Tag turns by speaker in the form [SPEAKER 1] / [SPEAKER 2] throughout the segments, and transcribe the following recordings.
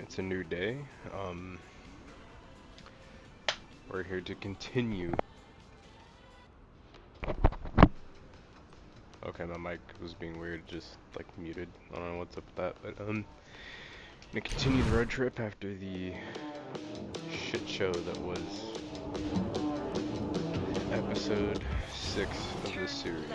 [SPEAKER 1] It's a new day. We're here to continue. Okay, my mic was being weird, just like muted. I don't know what's up with that, but gonna continue the road trip after the shit show that was episode 6 of this series.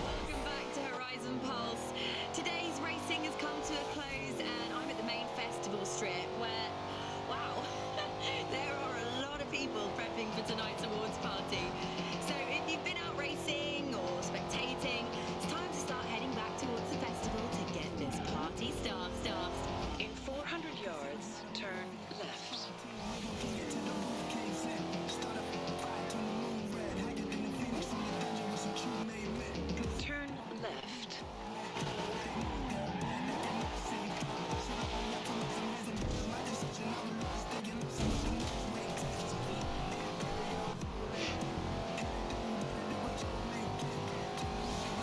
[SPEAKER 2] Welcome back to Horizon Pulse. Today's racing has come to a close and I'm at the main festival strip where, wow, there are a lot of people prepping for tonight's awards party. So if you've been out racing or spectating, it's time to start heading back towards the festival to get this party started.
[SPEAKER 3] In 400 yards, turn left. Turn left.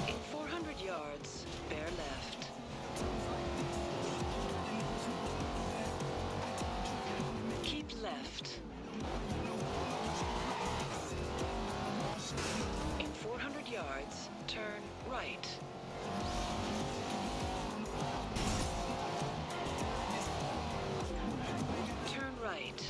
[SPEAKER 3] In 400 yards, bear left. Keep left. In 400 yards, turn right. Turn right.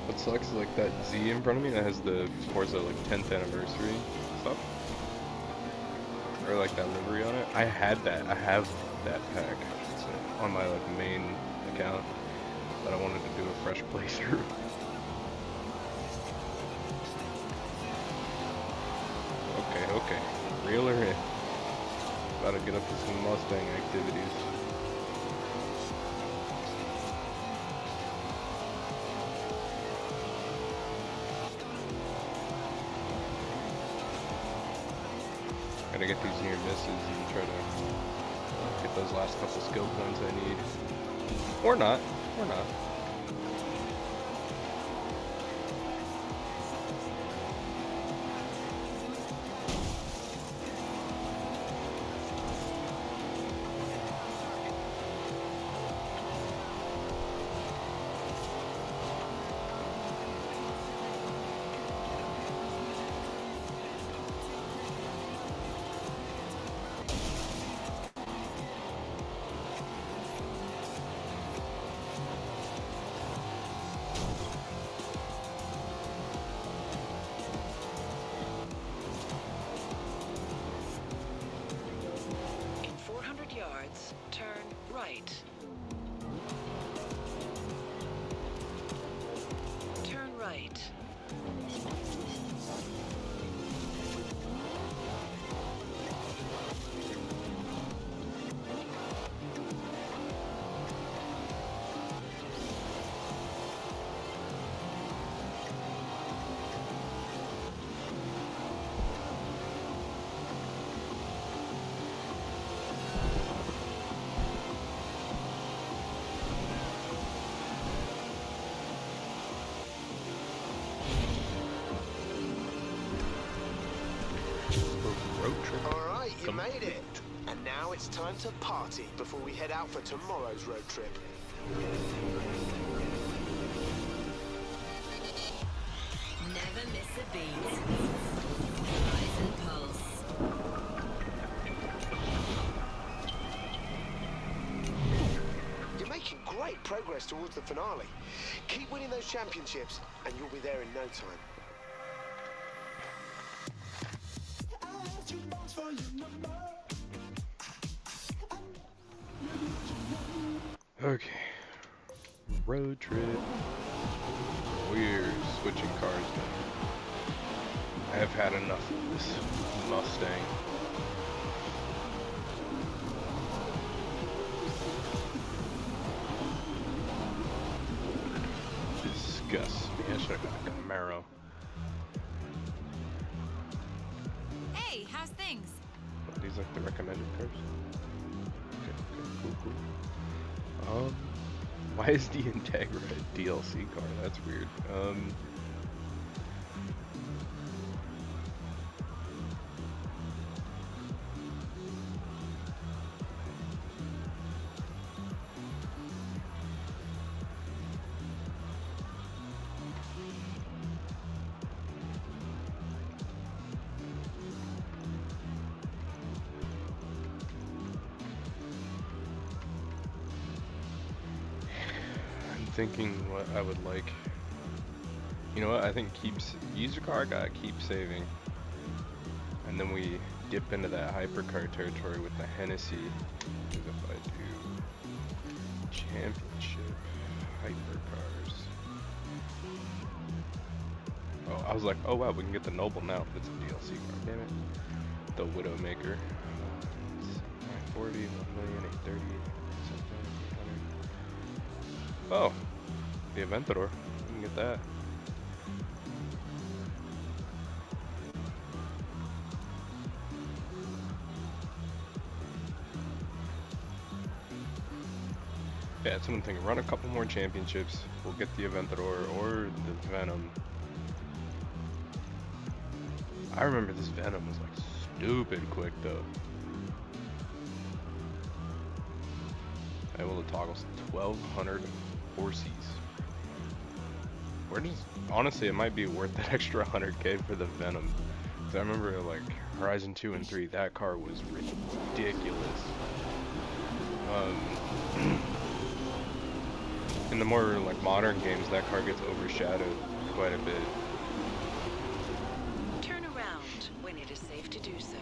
[SPEAKER 1] What sucks is like that Z in front of me that has the Forza like 10th anniversary stuff. Or like that livery on it. I have that pack on my like main account, but I wanted to do a fresh playthrough. Okay, reel her in. About to get up to some Mustang activities. Gotta get these near misses and try to get those last couple skill points I need. Or not.
[SPEAKER 3] In 400 yards, turn right. Turn right.
[SPEAKER 1] Road trip.
[SPEAKER 4] Alright, you made it. And now it's time to party before we head out for tomorrow's road trip.
[SPEAKER 2] Never miss a beat. Horizon Pulse.
[SPEAKER 4] You're making great progress towards the finale. Keep winning those championships and you'll be there in no time.
[SPEAKER 1] Okay. Road trip. We're switching cars now. I have had enough of this Mustang. Disgusts me. I should have got a Camaro.
[SPEAKER 2] Hey, how's things?
[SPEAKER 1] These like the recommended cars? Okay. Cool. Why is the Integra a DLC car? That's weird. Thinking what I would like. You know what? I think use your car guy, keep saving, and then we dip into that hypercar territory with the Hennessy. As if I do championship hypercars. Oh, I was like, oh wow, we can get the Noble now if it's a DLC car. Damn it. The Widowmaker. 940, 1,830,000, something. Oh, the Aventador. We can get that. Yeah, that's what I'm thinking. Run a couple more championships. We'll get the Aventador or the Venom. I remember this Venom was like stupid quick though. Able to toggle 1,200 horsies. Where does, honestly, it might be worth that extra 100k for the Venom. Cause I remember like Horizon 2 and 3, that car was ridiculous. In the more like modern games, that car gets overshadowed quite a bit.
[SPEAKER 3] Turn around when it is safe to do so.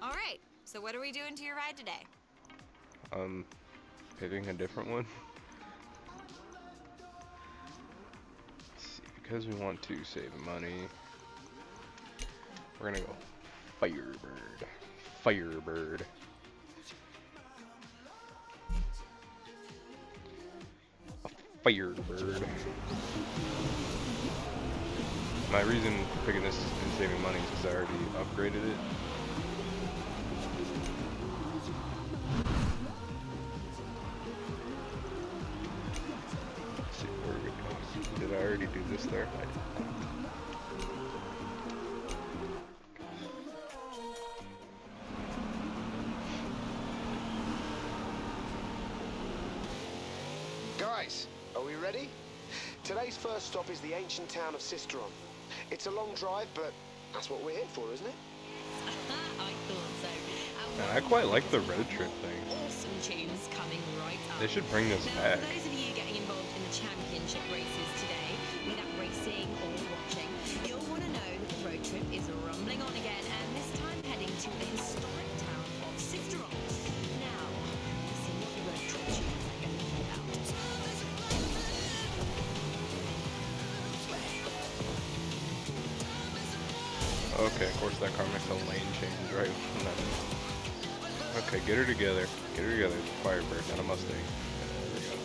[SPEAKER 2] All right. So what are we doing to your ride today?
[SPEAKER 1] Picking a different one. Let's see, because we want to save money, we're gonna go Firebird. Firebird. A Firebird. My reason for picking this and saving money is because I already upgraded it. Did I already do this there? I did not.
[SPEAKER 4] Guys, are we ready? Today's first stop is the ancient town of Sisteron. It's a long drive, but that's what we're here for, isn't it?
[SPEAKER 2] I thought so.
[SPEAKER 1] Man, I quite like the road trip thing.
[SPEAKER 2] Awesome tunes coming right up.
[SPEAKER 1] They should bring this
[SPEAKER 2] Now,
[SPEAKER 1] back.
[SPEAKER 2] for those of you getting involved in the championship races today, be that racing or watching, you'll want to know that the road trip is rumbling on again, and this time heading to the historic town of Sisteron. Now, let's see what the road trip tunes are going to be about.
[SPEAKER 1] Okay, of course that car makes a lane change right from that. Okay, get her together. Get her together. Firebird, not a Mustang. There we go.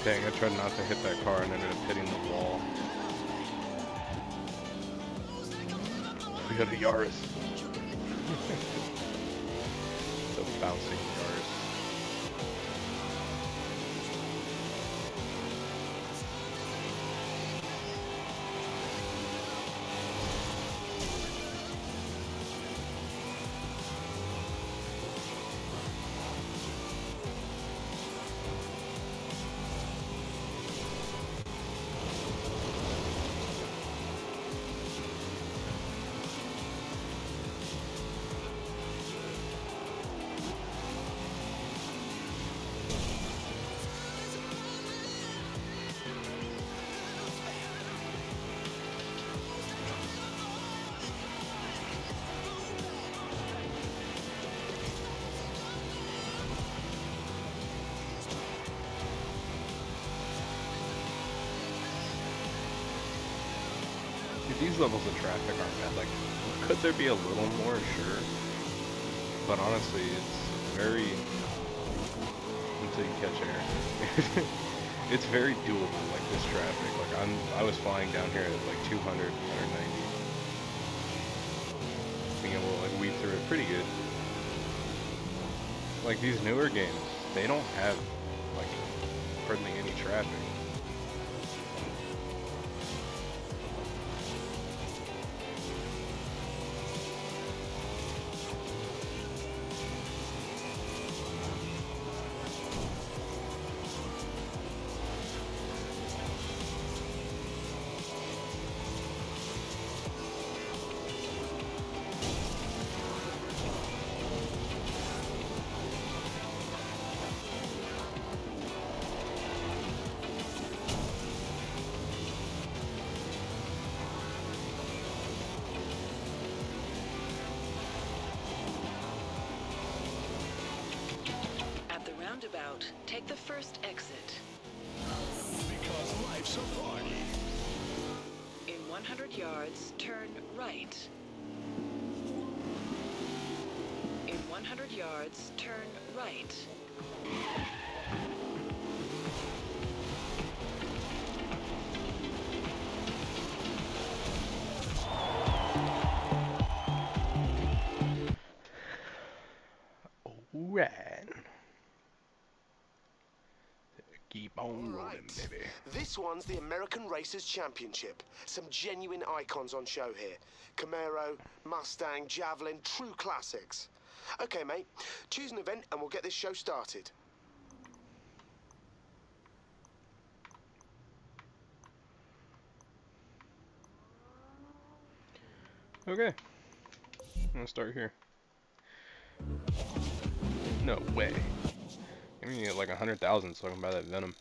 [SPEAKER 1] Dang, I tried not to hit that car and ended up hitting the wall. We got a Yaris. The bouncing Yaris. These levels of traffic aren't bad. Like, could there be a little more? Sure. But honestly, it's very, until you catch air. It's very doable, like this traffic. Like I was flying down here at like 200, 190. Being able to like weave through it pretty good. Like these newer games, they don't have like hardly any traffic.
[SPEAKER 3] Roundabout, take the first exit.
[SPEAKER 5] Because life's a party.
[SPEAKER 3] In 100 yards, turn right. In 100 yards, turn right.
[SPEAKER 1] Alright. Keep on rolling, baby.
[SPEAKER 4] This one's the American Racers Championship. Some genuine icons on show here. Camaro, Mustang, Javelin, true classics. Okay, mate, choose an event and we'll get this show started.
[SPEAKER 1] Okay. I'm gonna start here. No way. I'm gonna get like 100,000 so I can buy that Venom.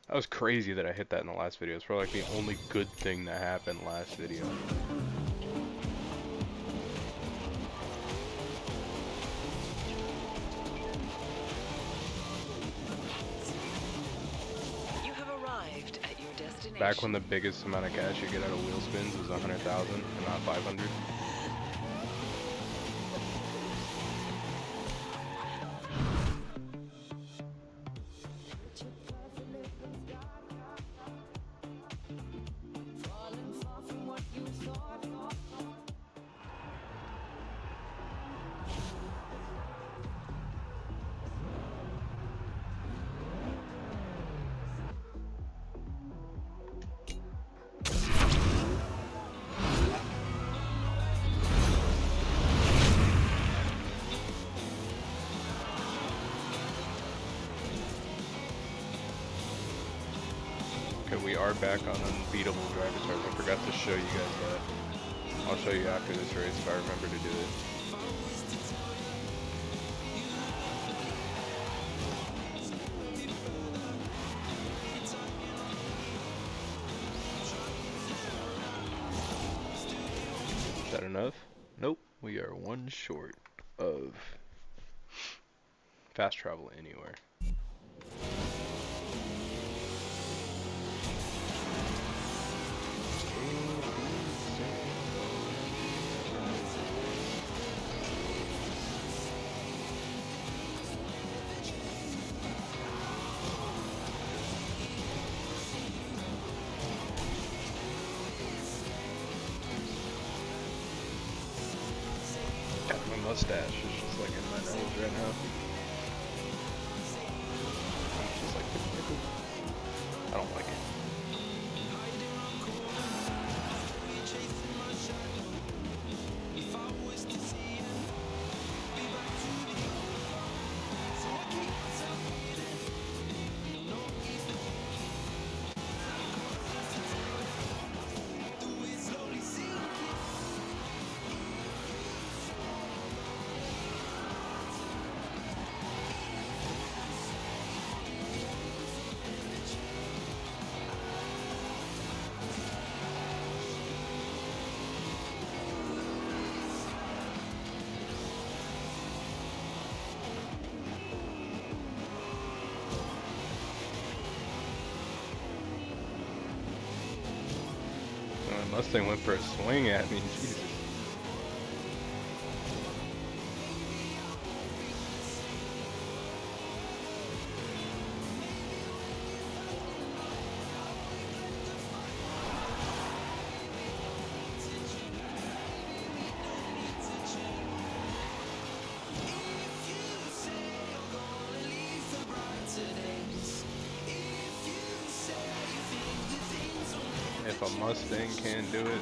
[SPEAKER 1] That was crazy that I hit that in the last video. It's probably like the only good thing that happened last video.
[SPEAKER 3] You have arrived at your destination.
[SPEAKER 1] Back when the biggest amount of cash you get out of wheel spins was 100,000 and not 500. Okay, we are back on unbeatable driver's stars. I forgot to show you guys that. I'll show you after this race if I remember to do it. Is that enough? Nope, we are one short of fast travel anywhere. Mustache is just like in my nose right now. It's just like, I don't like it. Mustang went for a swing at me, Jesus. If a Mustang can't do it,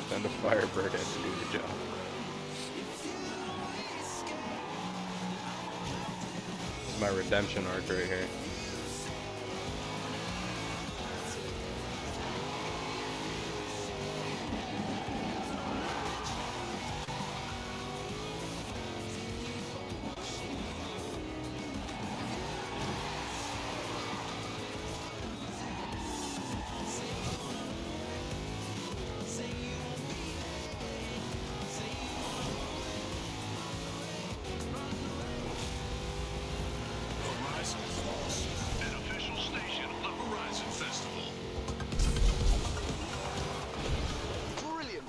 [SPEAKER 1] then the Firebird has to do the job. This is my redemption arc right here.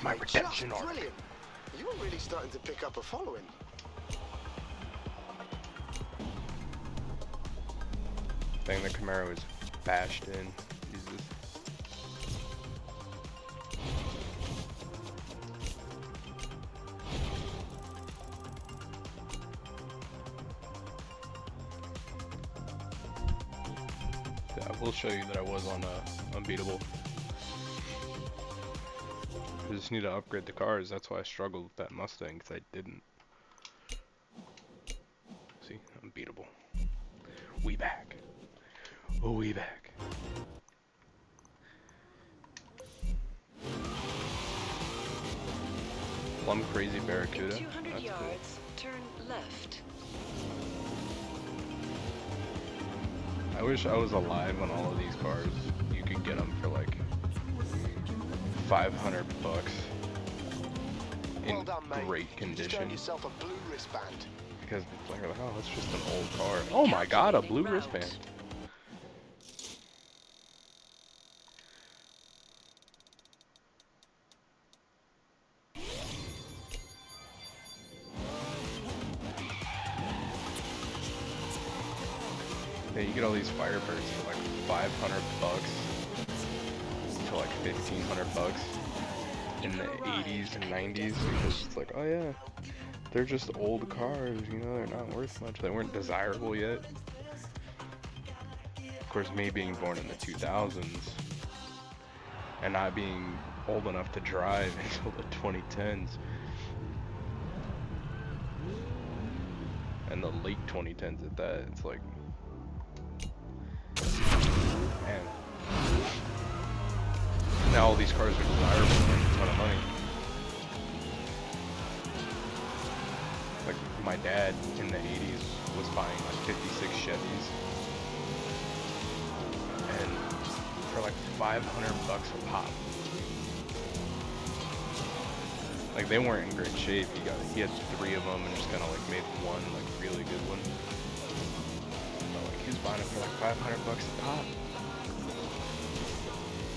[SPEAKER 1] My redemption arc.
[SPEAKER 4] Brilliant. You were really starting to pick up a following.
[SPEAKER 1] Dang, the Camaro is bashed in. Jesus. Yeah, I will show you that I was on Unbeatable. I just need to upgrade the cars. That's why I struggled with that Mustang, because I didn't. See, Unbeatable. We back. Oh, we back. Plum Crazy Barracuda.
[SPEAKER 3] In 200
[SPEAKER 1] That's
[SPEAKER 3] yards,
[SPEAKER 1] cool.
[SPEAKER 3] turn left.
[SPEAKER 1] I wish I was alive when all of these cars, you could get them for like 500 bucks in
[SPEAKER 4] Well done, mate.
[SPEAKER 1] great
[SPEAKER 4] You just
[SPEAKER 1] condition.
[SPEAKER 4] earned yourself a blue wristband.
[SPEAKER 1] Because like, oh, it's just an old car. Oh my god, a blue wristband. Yeah, you get all these Firebirds for like 500 bucks to like 1,500 bucks in the 80s and 90s, because it's like, oh yeah, they're just old cars, you know, they're not worth much. They weren't desirable yet. Of course, me being born in the 2000s and not being old enough to drive until the 2010s and the late 2010s at that, it's like, man, now all these cars are desirable for a ton of money. Like my dad in the 80s was buying like 56 Chevys, and for like 500 bucks a pop. Like they weren't in great shape. He had 3 of them and just kind of like made one like really good one. But like he was buying it for like 500 bucks a pop.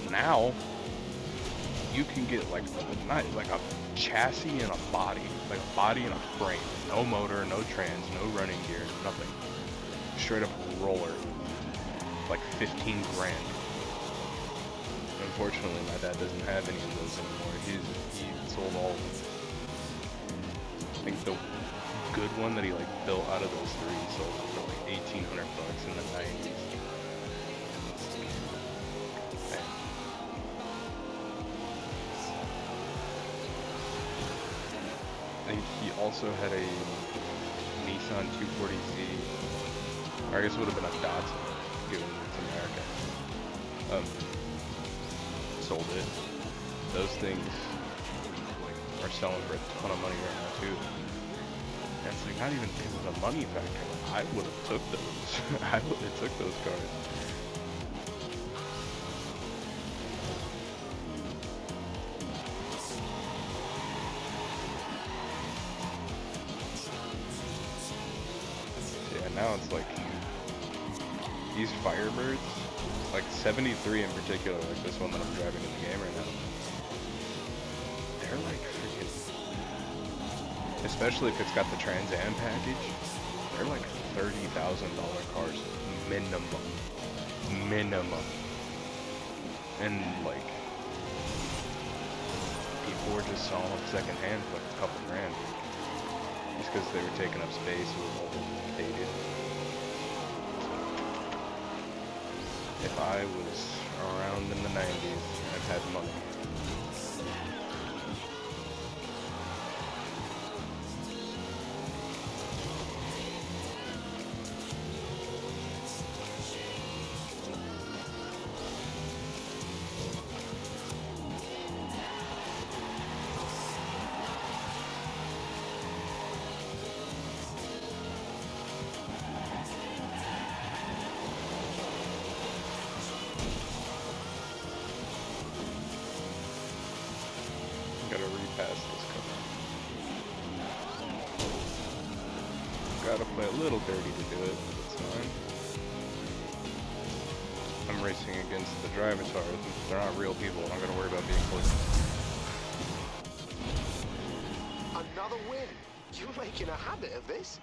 [SPEAKER 1] Now you can get like a chassis and a body, like a body and a frame, no motor, no trans, no running gear, nothing. Straight up roller, like 15 grand. Unfortunately, my dad doesn't have any of those anymore. He sold all of them. I think the good one that he like built out of those 3 sold for like 1,800 bucks in the 90s. Man. I think he also had a Nissan 240Z, or I guess it would have been a Datsun, given it's America. Sold it. Those things like are selling for a ton of money right now too. And it's like not even because of the money factor. I would have took those. I would have took those cars. Yeah, now it's like these Firebirds, like 73 in particular, like this one that I'm driving in the game right now, they're like freaking, especially if it's got the Trans Am package, they're like $30,000 cars minimum. And like, people were just selling them secondhand for like a couple grand, just because they were taking up space or old, dated. If I was around in the 90s, I've had money. Gotta repass this cover. Gotta play a little dirty to do it, but it's fine. I'm racing against the drivers hard. They're not real people. I'm not gonna worry about being poisoned.
[SPEAKER 4] Another win. You're making a habit of this.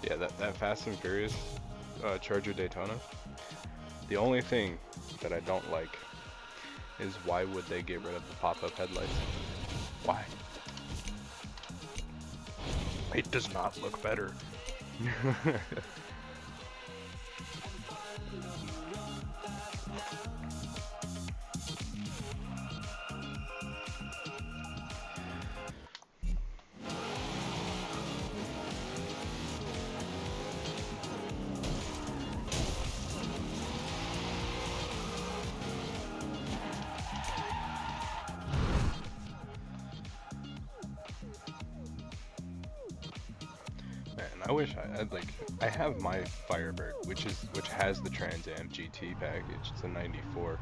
[SPEAKER 1] Yeah, that Fast and Furious Charger Daytona. The only thing that I don't like is why would they get rid of the pop-up headlights? Why? It does not look better. I wish I'd like, I have my Firebird, which has the Trans Am GT package. It's a 94.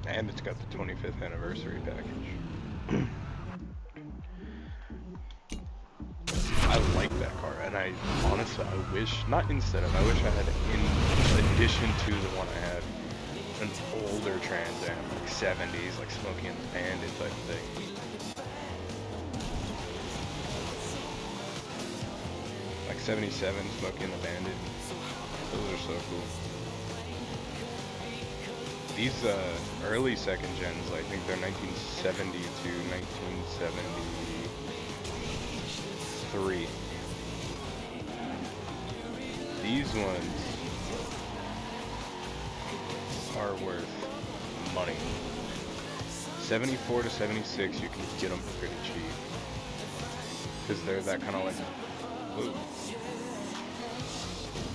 [SPEAKER 1] And it's got the 25th anniversary package. I like that car, and I honestly, I wish, not instead of, I wish I had in addition to the one I had, an older Trans Am, like 70s, like Smokey and the Bandit type thing. Like 77, Smokey and the Bandit. Those are so cool. These early second gens, I think they're 1970 to 1973. These ones are worth money. 74 to 76, you can get them pretty cheap. Because they're that kind of like, ooh,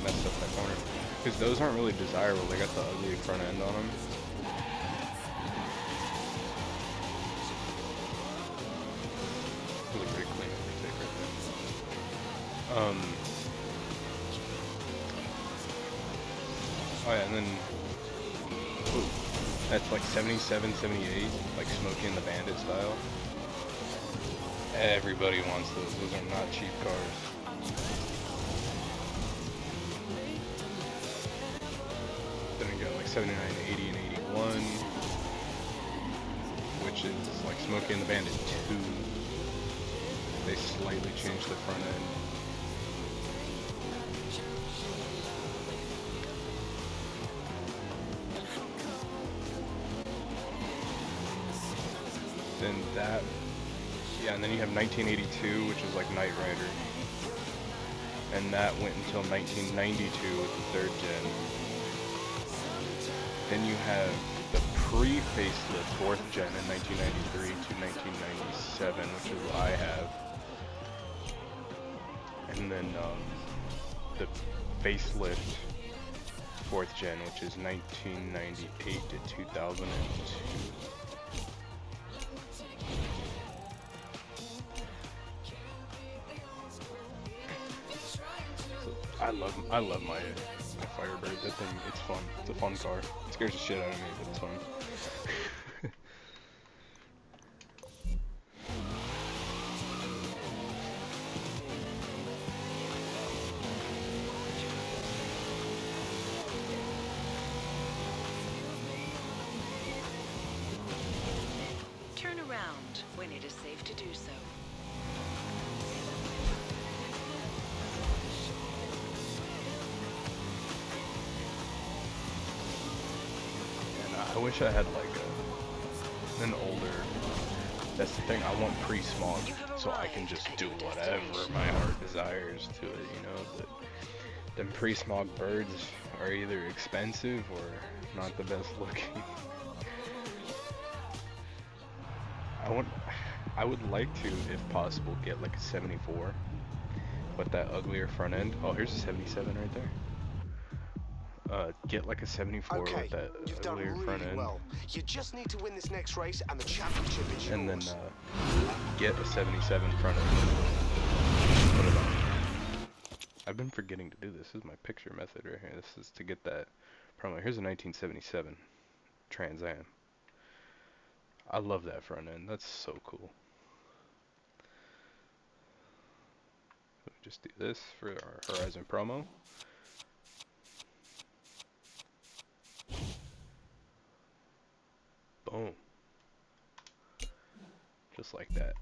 [SPEAKER 1] messed up that corner. Because those aren't really desirable. They got the ugly front end on them. Really pretty clean overtake right there. Oh yeah, and then, ooh, that's like 77, 78, like Smokey and the Bandit style. Everybody wants those. Those are not cheap cars. Then we got like 79, 80, and 81, which is like Smokey and the Bandit 2. They slightly changed the front end. Then that, yeah, and then you have 1982, which is like Knight Rider. And that went until 1992 with the third gen. Then you have the pre-facelift fourth gen in 1993 to 1997, which is what I have. And then the facelift fourth gen, which is 1998 to 2002. I love my Firebird. That thing, it's fun. It's a fun car. It scares the shit out of me, but it's fun.
[SPEAKER 3] it is safe to do so.
[SPEAKER 1] And I wish I had like an older. That's the thing. I want pre-smog, so I can just do whatever my heart desires to it. You know, but them pre-smog birds are either expensive or not the best looking. I would like to, if possible, get like a 74 with that uglier front end. Oh, here's a 77 right there. Get like a 74
[SPEAKER 4] Okay,
[SPEAKER 1] with that
[SPEAKER 4] you've done
[SPEAKER 1] uglier
[SPEAKER 4] really
[SPEAKER 1] front end,
[SPEAKER 4] well. You just need to win this next race and the championship is yours.
[SPEAKER 1] and then get a 77 front end. Put it on. I've been forgetting to do this. This is my picture method right here. This is to get that promo. Here's a 1977 Trans Am. I love that front end. That's so cool. Let me just do this for our Horizon promo. Boom. Just like that.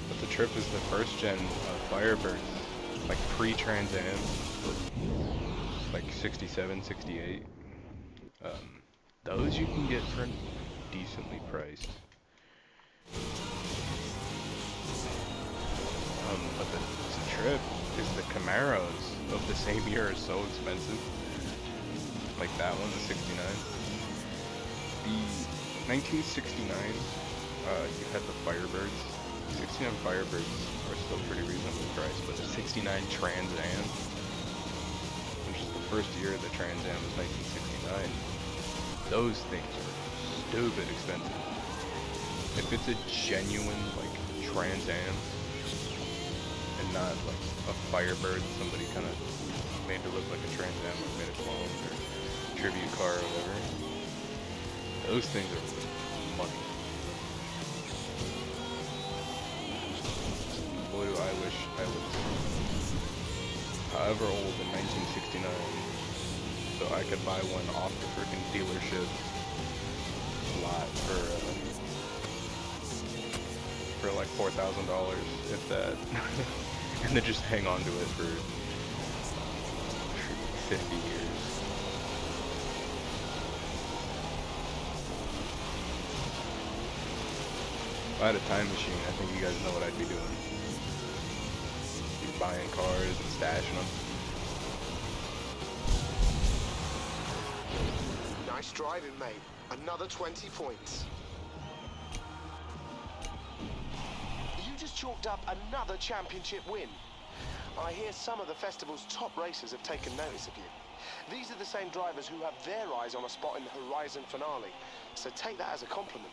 [SPEAKER 1] But the Trip is the first gen Firebird, like pre-Trans Am, like 67, 68. Those you can get for decently priced. But the Trip is the Camaros of the same year are so expensive. Like that one, the 69. The 1969, you had the Firebirds. 69 Firebirds are still pretty reasonably priced, but the 69 Trans Am, which is the first year of the Trans Am, was 1969. Those things are stupid expensive. If it's a genuine like Trans Am and not like a Firebird somebody kind of made to look like a Trans Am, like made a clone or tribute car or whatever, those things are money. Boy, do I wish I was however old in 1969 so I could buy one off the freaking dealership lot for like $4,000, if that, and then just hang on to it for 50 years. If I had a time machine, I think you guys know what I'd be doing. Be buying cars and stashing them.
[SPEAKER 4] Nice driving, mate. Another 20 points. You just chalked up another championship win. I hear some of the festival's top racers have taken notice of you. These are the same drivers who have their eyes on a spot in the Horizon finale, so take that as a compliment.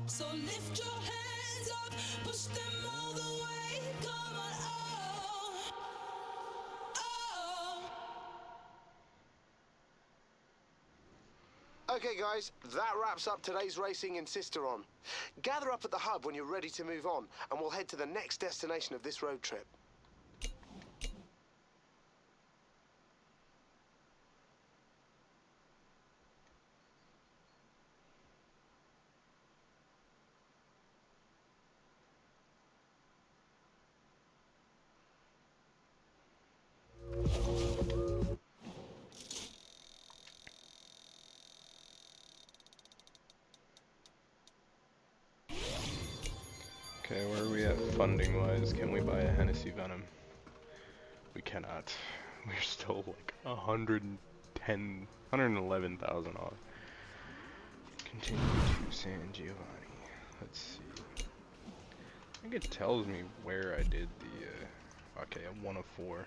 [SPEAKER 2] So lift your hands up, push them all the way, come on,
[SPEAKER 4] Okay guys, that wraps up today's racing in Sisteron. Gather up at the hub when you're ready to move on, and we'll head to the next destination of this road trip.
[SPEAKER 1] Okay, where are we at funding wise? Can we buy a Hennessy Venom? We can. cannot. We're still like 111,000 off. Continue to San Giovanni. Let's see. I think it tells me where I did the, okay, I'm 1 of 4.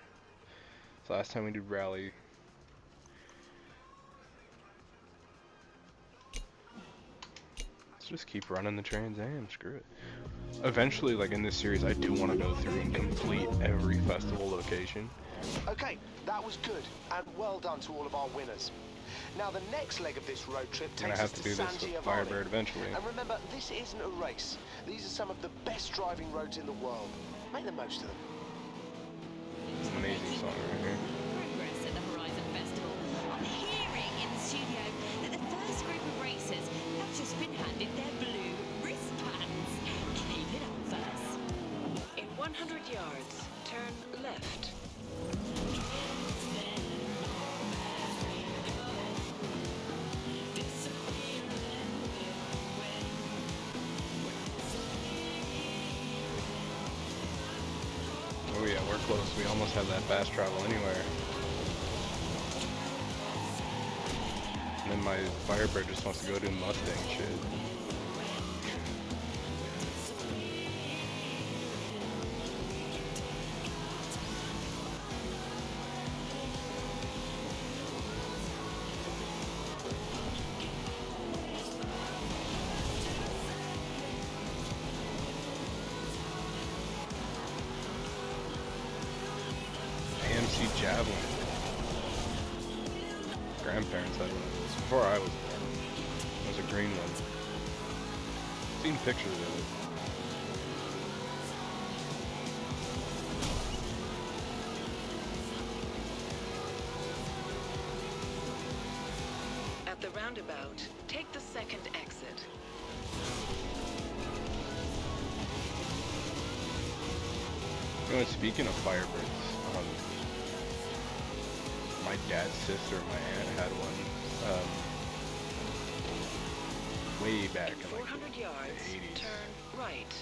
[SPEAKER 1] So last time we did rally. Let's just keep running the Trans Am, screw it. Eventually, like in this series, I do want to go through and complete every festival location.
[SPEAKER 4] Okay, that was good, and well done to all of our winners. Now the next leg of this road trip
[SPEAKER 1] I'm gonna
[SPEAKER 4] takes
[SPEAKER 1] have
[SPEAKER 4] us
[SPEAKER 1] to
[SPEAKER 4] to
[SPEAKER 1] do
[SPEAKER 4] San
[SPEAKER 1] this with
[SPEAKER 4] Giovanni.
[SPEAKER 1] Firebird eventually.
[SPEAKER 4] And remember, this isn't a race. These are some of the best driving roads in the world. Make the most of them.
[SPEAKER 1] It's an amazing song right here.
[SPEAKER 2] Progress at the Horizon Festival. I'm hearing in the studio that the first group of racers have just been handed their blue wristbands. Keep it up first.
[SPEAKER 3] In 100 yards, turn left.
[SPEAKER 1] Oh yeah, we're close. We almost have that fast travel anywhere. And then my Firebird just wants to go do Mustang shit. AMC Javelin. Grandparents had one. It was before I was born. It was a green one. Seen pictures of it.
[SPEAKER 3] At the roundabout, take the second exit.
[SPEAKER 1] You know, speaking of Firebirds, my dad's sister, my aunt, had one way back in like
[SPEAKER 3] 400 yards,
[SPEAKER 1] the 80s.
[SPEAKER 3] turn right.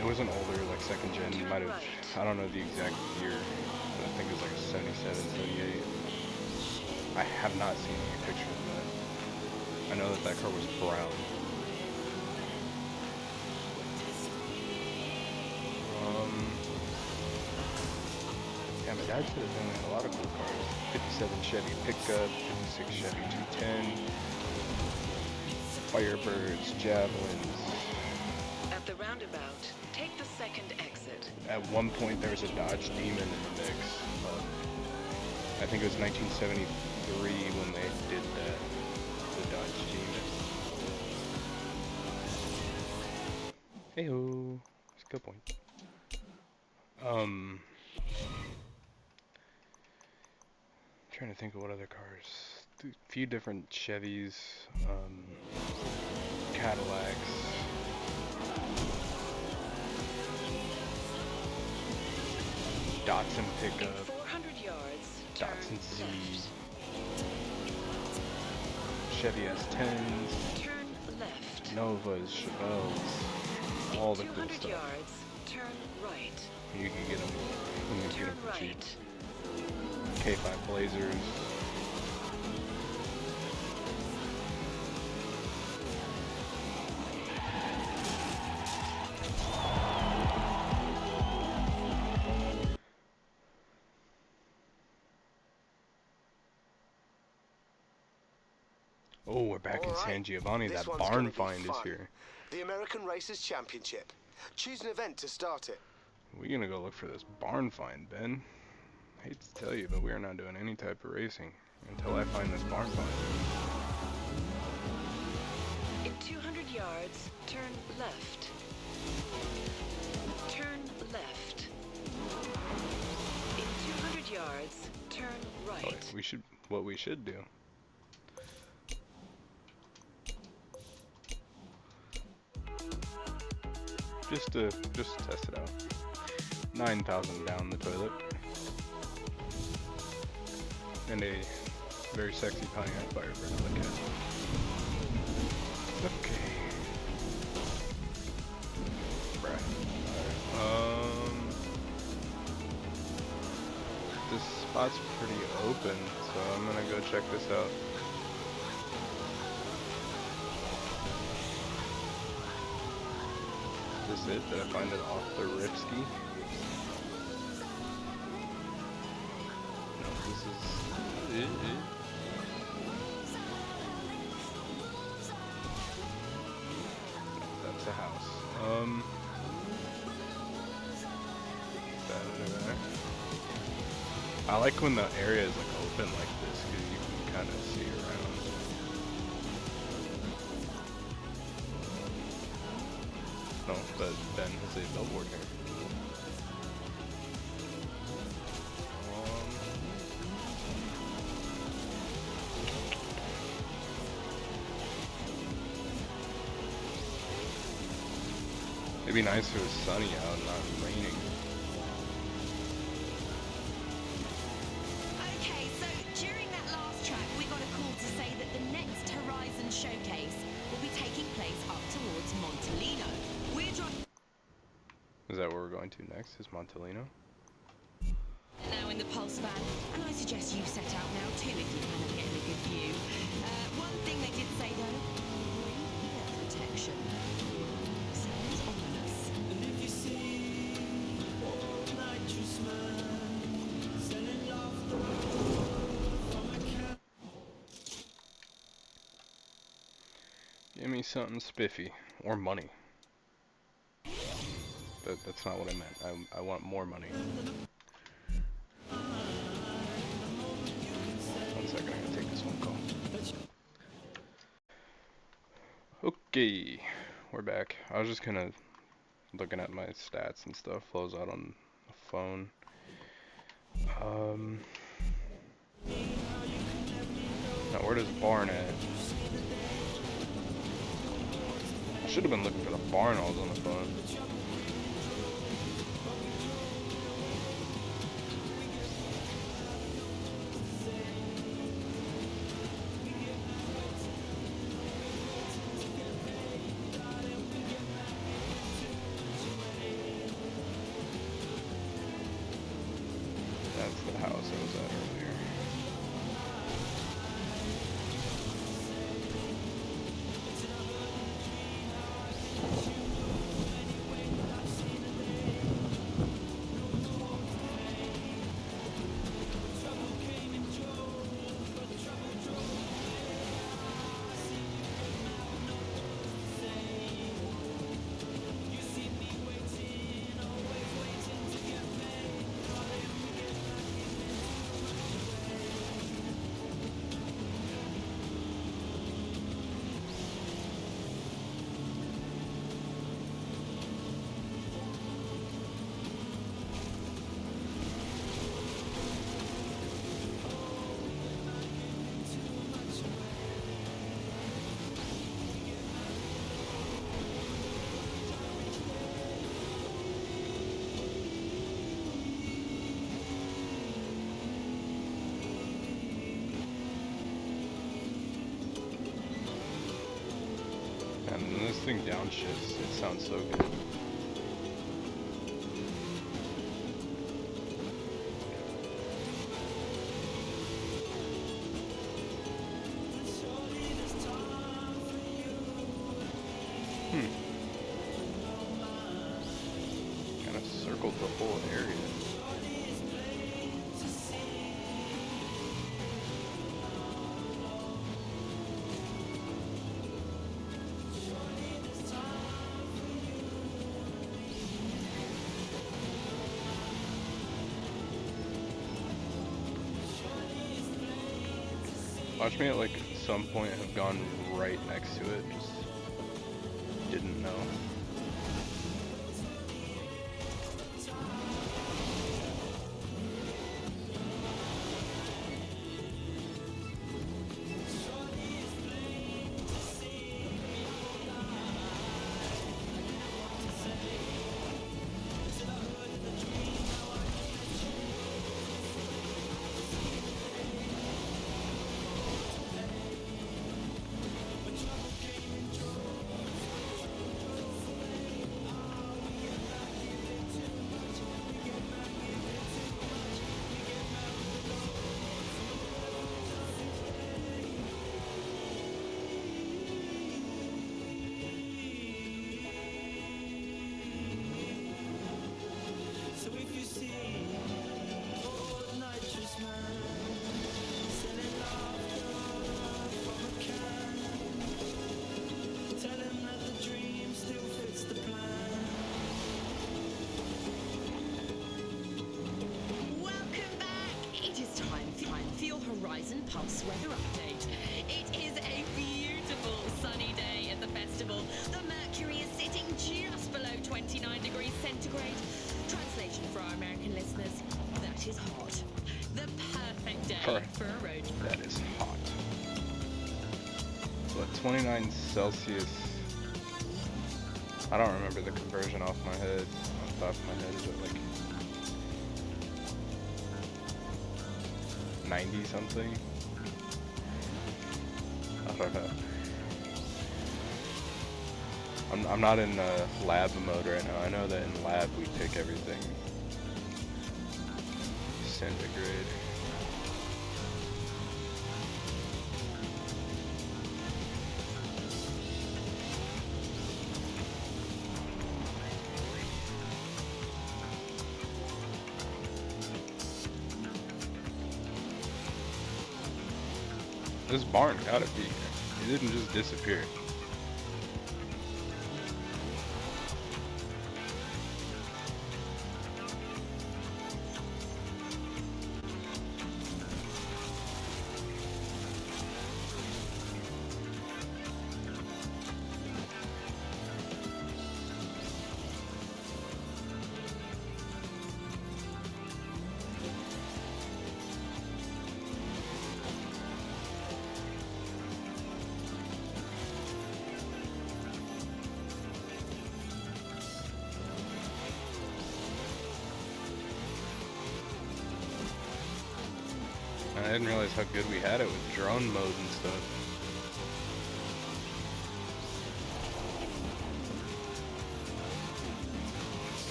[SPEAKER 1] It was an older, like second gen.
[SPEAKER 3] Turn
[SPEAKER 1] Might have,
[SPEAKER 3] right.
[SPEAKER 1] I don't know the exact year, but I think it was like a 77, 78. I have not seen any picture of that. I know that that car was brown. Yeah, my dad said he had a lot of cool cars. 57 Chevy pickup, 56 Chevy 210, Firebirds, Javelins.
[SPEAKER 3] At the roundabout, take the second exit.
[SPEAKER 1] At one point there was a Dodge Demon in the mix. I think it was 1973 when they did that, the Dodge Demon. Hey-ho, that's a good point. Trying to think of what other cars. A few different Chevys, Cadillacs. Datsun
[SPEAKER 3] In
[SPEAKER 1] pickup,
[SPEAKER 3] 400 yards, turn
[SPEAKER 1] Datsun Z,
[SPEAKER 3] left.
[SPEAKER 1] Chevy S10s,
[SPEAKER 3] Turn left.
[SPEAKER 1] Novas, Chevelles, all the
[SPEAKER 3] In
[SPEAKER 1] cool
[SPEAKER 3] 200
[SPEAKER 1] stuff.
[SPEAKER 3] yards, turn right.
[SPEAKER 1] You can get them. You can get
[SPEAKER 3] Turn
[SPEAKER 1] them for cheap.
[SPEAKER 3] right.
[SPEAKER 1] K5 Blazers. Oh, we're back in
[SPEAKER 4] All right.
[SPEAKER 1] San Giovanni.
[SPEAKER 4] This
[SPEAKER 1] That
[SPEAKER 4] one's
[SPEAKER 1] barn
[SPEAKER 4] gonna be
[SPEAKER 1] find is
[SPEAKER 4] fun.
[SPEAKER 1] here.
[SPEAKER 4] The American Racers Championship. Choose an event to start it.
[SPEAKER 1] We're gonna go look for this barn find, Ben. Hate to tell you, but we are not doing any type of racing until I find this barn find.
[SPEAKER 3] In 200 yards, turn left. Turn left. In 200 yards, turn
[SPEAKER 1] Oh,
[SPEAKER 3] right.
[SPEAKER 1] what we should do. Just to test it out. 9,000 down the toilet. And a very sexy Pontiac Firebird to look at. Okay. Right. this spot's pretty open, so I'm gonna go check this out. Is this it? Did I find it off the ripski? No, this is it. That's a house. That over there. I like when the area is like open like this because you can kind of see around. No, but Ben has a billboard here. It'd be nice if it was sunny out and not raining.
[SPEAKER 2] Okay, so during that last track, we got a call to say that the next Horizon showcase will be taking place up towards Montellino. We're driving
[SPEAKER 1] Is that where we're going to next? Is Montellino?
[SPEAKER 2] now in the Pulse van, and I suggest you set out now too if you plan on getting a good view. One thing they did say though, ear protection. Sounds ominous.
[SPEAKER 1] Give me something spiffy. Or money. That's not what I meant. I want more money. One second, I'm gonna take this phone call. Okay, we're back. I was just kinda looking at my stats and stuff. Flows out on the phone. Now where does barn at? I should have been looking for the barn while I was on the phone. That's the house I was at earlier. And when this thing downshifts, it sounds so good. Kind of circled the whole area. Watch me at like some point have gone right next to it, just didn't know.
[SPEAKER 2] Horizon Pulse weather update. It is a beautiful sunny day at the festival. The mercury is sitting just below 29 degrees centigrade. Translation for our American listeners, that is hot. The perfect day for a road trip.
[SPEAKER 1] That is hot. What, 29 Celsius? I don't remember the conversion off my head. Off the top of my head, is it like 90 something? I don't know. I'm not in lab mode right now. I know that in lab we pick everything centigrade. This barn gotta be here. It didn't just disappear. I didn't realize how good we had it with drone mode and stuff.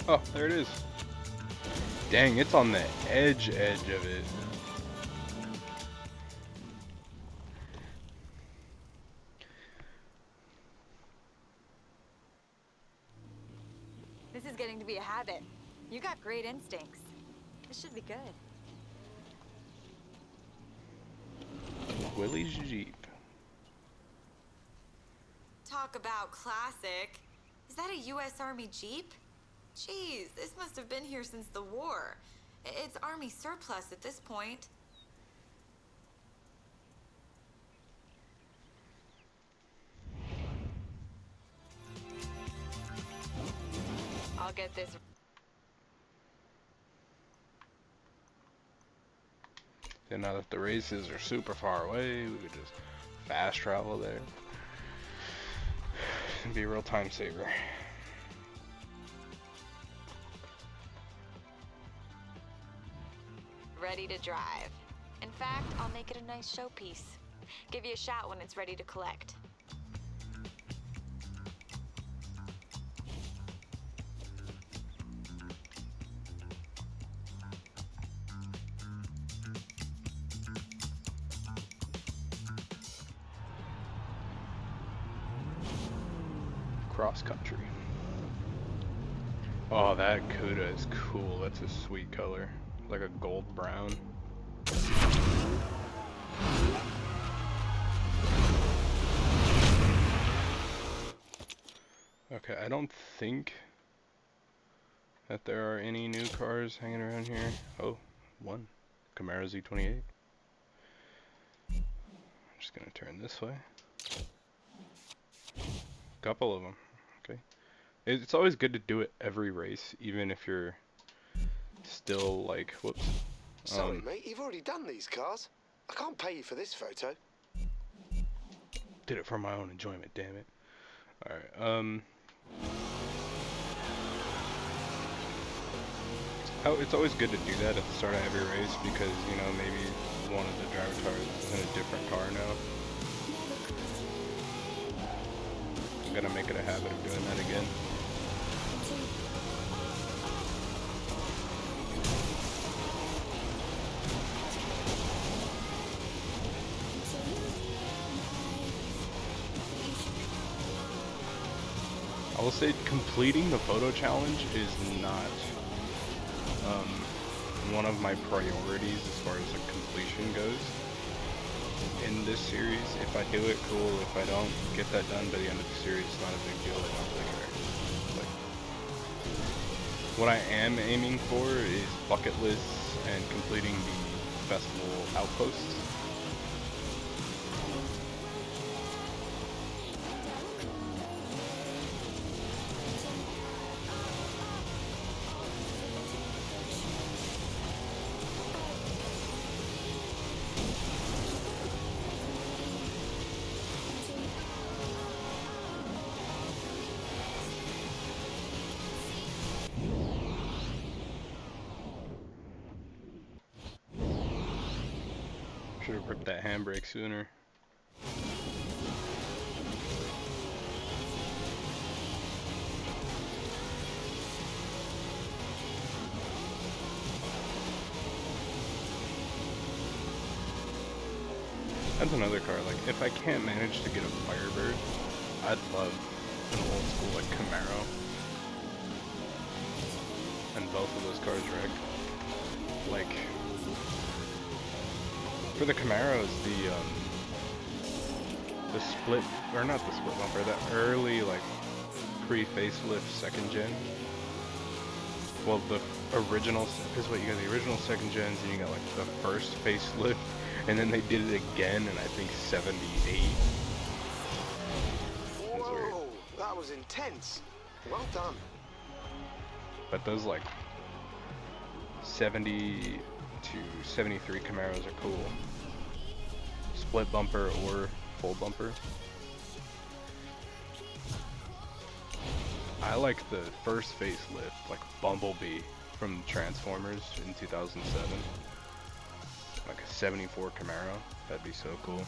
[SPEAKER 1] Oh, there it is. Dang, it's on the edge of it.
[SPEAKER 6] This is getting to be a habit. You got great instincts. This should be good.
[SPEAKER 1] Willie's Jeep.
[SPEAKER 6] Talk about classic. Is that a U.S. Army Jeep? Jeez, this must have been here since the war. It's Army surplus at this point. I'll get this.
[SPEAKER 1] And now that the races are super far away, we could just fast travel there. It'd be a real time saver.
[SPEAKER 6] Ready to drive. In fact, I'll make it a nice showpiece. Give you a shout when it's ready to collect.
[SPEAKER 1] Cross country. Oh, that Cuda is cool. That's a sweet color. Like a gold brown. Okay, I don't think that there are any new cars hanging around here. Oh, one. Camaro Z28. I'm just gonna turn this way. Couple of them. Okay. It's always good to do it every race, even if you're still like, whoops.
[SPEAKER 4] Sorry, mate, you've already done these cars. I can't pay you for this photo.
[SPEAKER 1] Did it for my own enjoyment, damn it. Alright, it's always good to do that at the start of every race because, you know, maybe one of the driver cars is in a different car now. I'm gonna make it a habit of doing that again. I will say completing the photo challenge is not one of my priorities as far as the completion goes in this series. If I do it, cool. If I don't get that done by the end of the series, it's not a big deal. I don't think. Like, What I am aiming for is bucket lists and completing the festival outposts. Should have ripped that handbrake sooner. That's another car, like, if I can't manage to get a Firebird, I'd love an old school, like, Camaro. And both of those cars wreck. Like, for the Camaros, the split, or not the split bumper, that early, like, pre-facelift second gen. Well, the original, because what, you got the original second gens, and you got, like, the first facelift, and then they did it again in, I think, 78.
[SPEAKER 4] Whoa, that was intense. Well done.
[SPEAKER 1] But those, like, 70 to 73 Camaros are cool. Split bumper or full bumper. I like the first facelift, like Bumblebee from Transformers in 2007. Like a 74 Camaro. That'd be so cool.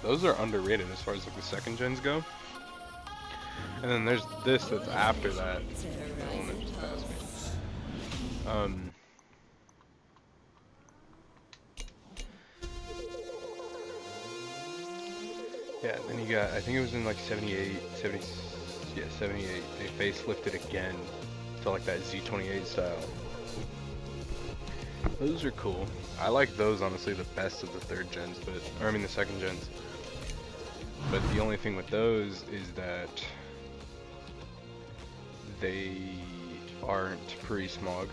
[SPEAKER 1] Those are underrated as far as like the second gens go. And then there's this that's after that. The one that just passed me. Yeah, then you got, I think it was in like 78, 70, yeah, 78. They facelifted again to like that Z28 style. Those are cool. I like those honestly the best of the third gens, but, or I mean the second gens. But the only thing with those is that they aren't pre-smog.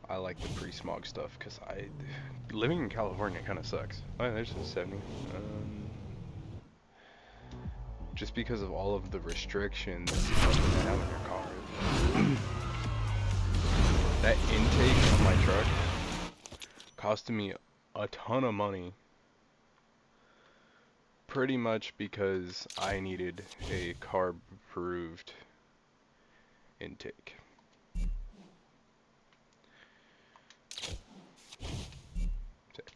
[SPEAKER 1] I like the pre-smog stuff because living in California kind of sucks. Oh, there's a 70. Just because of all of the restrictions you have in your car. That intake on my truck costed me a ton of money. Pretty much because I needed a carb-approved intake.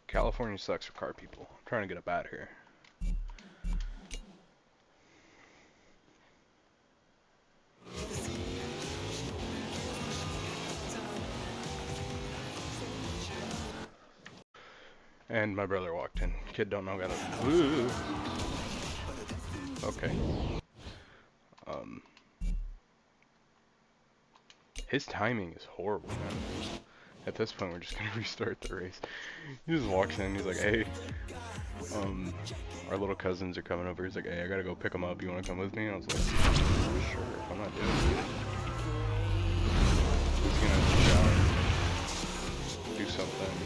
[SPEAKER 1] California sucks for car people. I'm trying to get up out of here. And my brother walked in. Kid don't know how to. Ooh. Okay. His timing is horrible, man. At this point, we're just gonna restart the race. He just walks in. He's like, "Hey, our little cousins are coming over." He's like, "Hey, I gotta go pick them up. You wanna come with me?" I was like, "Sure. I'm not doing it." He's gonna shower, do something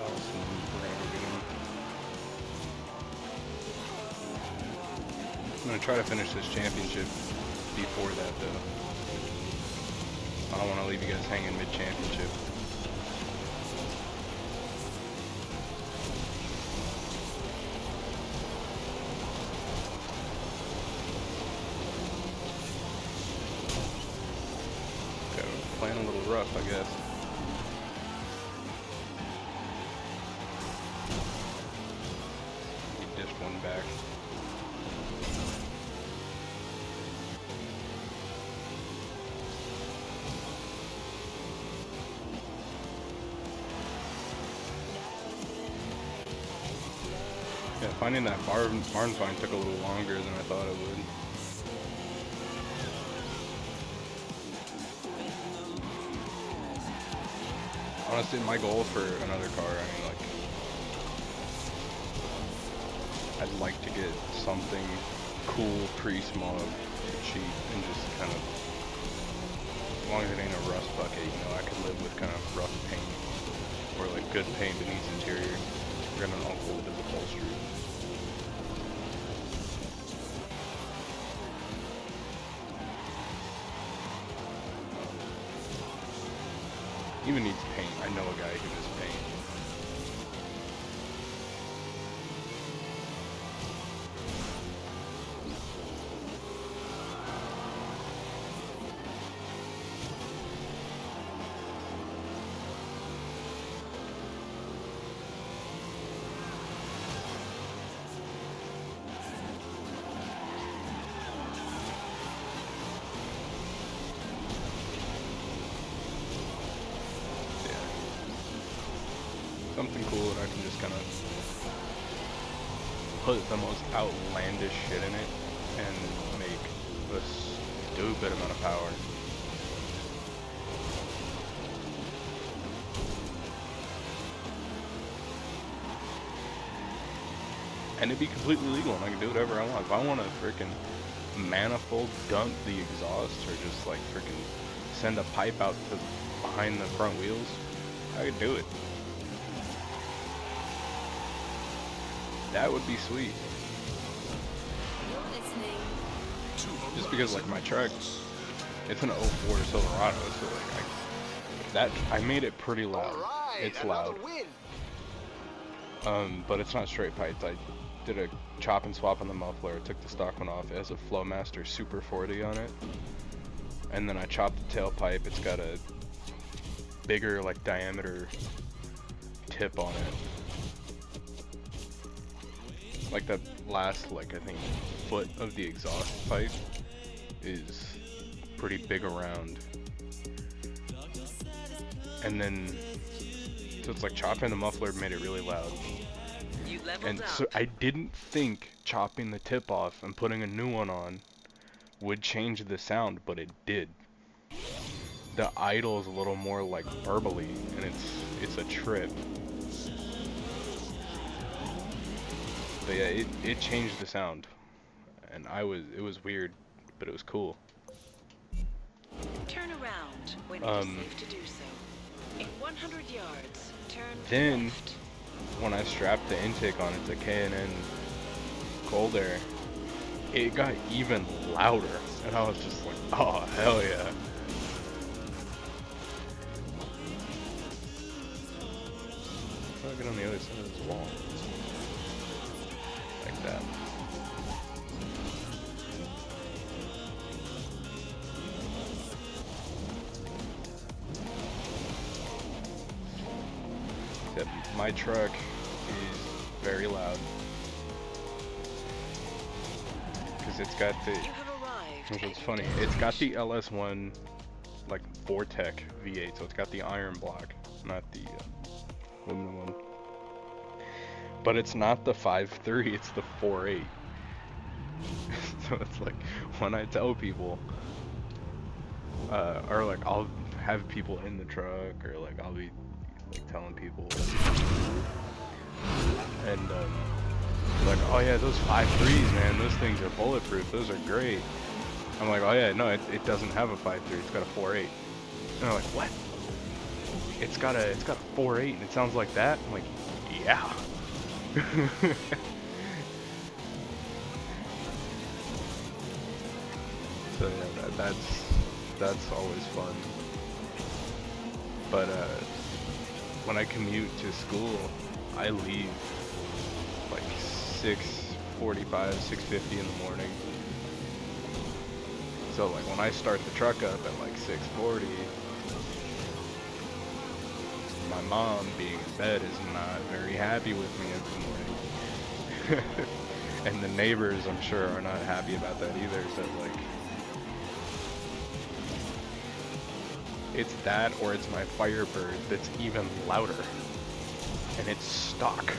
[SPEAKER 1] else, and we're gonna go get him. I'm gonna try to finish this championship before that, though. I don't want to leave you guys hanging mid-championship. Okay, playing a little rough, I guess. He dished one back. Yeah, finding that barn find took a little longer than I thought it would. Honestly, my goal for another car, I mean, like, I'd like to get something cool pre-smog, cheap, and just kind of, as long as it ain't a rust bucket, you know, I could live with kind of rough paint, or like good paint beneath interior, or an all-gold as upholstery. Even needs paint. I know a guy who does paint. Something cool that I can just kind of put the most outlandish shit in it and make a stupid amount of power. And it'd be completely legal and I can do whatever I want. If I want to freaking manifold dump the exhaust or just like freaking send a pipe out to behind the front wheels, I could do it. That would be sweet. Just because like my truck, it's an 04 Silverado, so like I made it pretty loud.
[SPEAKER 4] Alright,
[SPEAKER 1] It's loud.
[SPEAKER 4] Win.
[SPEAKER 1] But it's not straight piped. I did a chop and swap on the muffler, took the stock one off. It has a Flowmaster Super 40 on it. And then I chopped the tailpipe. It's got a bigger like diameter tip on it. Like the last, like I think, foot of the exhaust pipe is pretty big around. And then, so it's like chopping the muffler made it really loud. And so I didn't think chopping the tip off and putting a new one on would change the sound, but it did. The idle is a little more like burbly, and it's a trip. But yeah, it changed the sound, and it was weird, but it was cool.
[SPEAKER 3] Turn around when it is safe to do so. In 100 yards, turn
[SPEAKER 1] Then,
[SPEAKER 3] left.
[SPEAKER 1] when I strapped the intake on it to K&N cold air, it got even louder, and I was just like, oh hell yeah. How do I get on the other side of this wall? Like that. Except my truck is very loud. Because it's got the,
[SPEAKER 3] You have arrived.
[SPEAKER 1] which is funny, it's got the LS1 like Vortec V8, so it's got the iron block, not the aluminum one. But it's not the 5.3, it's the 4.8. So it's like, when I tell people, or like I'll have people in the truck, or like I'll be like telling people, and like, oh yeah, those 5.3s, man, those things are bulletproof, those are great. I'm like, oh yeah, no, it doesn't have a 5.3, it's got a 4.8. And they're like, what? It's got a 4.8 and it sounds like that? I'm like, yeah. So yeah, that's always fun. But when I commute to school, I leave like 6:45, 6:50 in the morning. So like when I start the truck up at like 6:40, my mom, being in bed, is not very happy with me every morning. And the neighbors, I'm sure, are not happy about that either, but like, it's that or it's my Firebird that's even louder. And it's stock.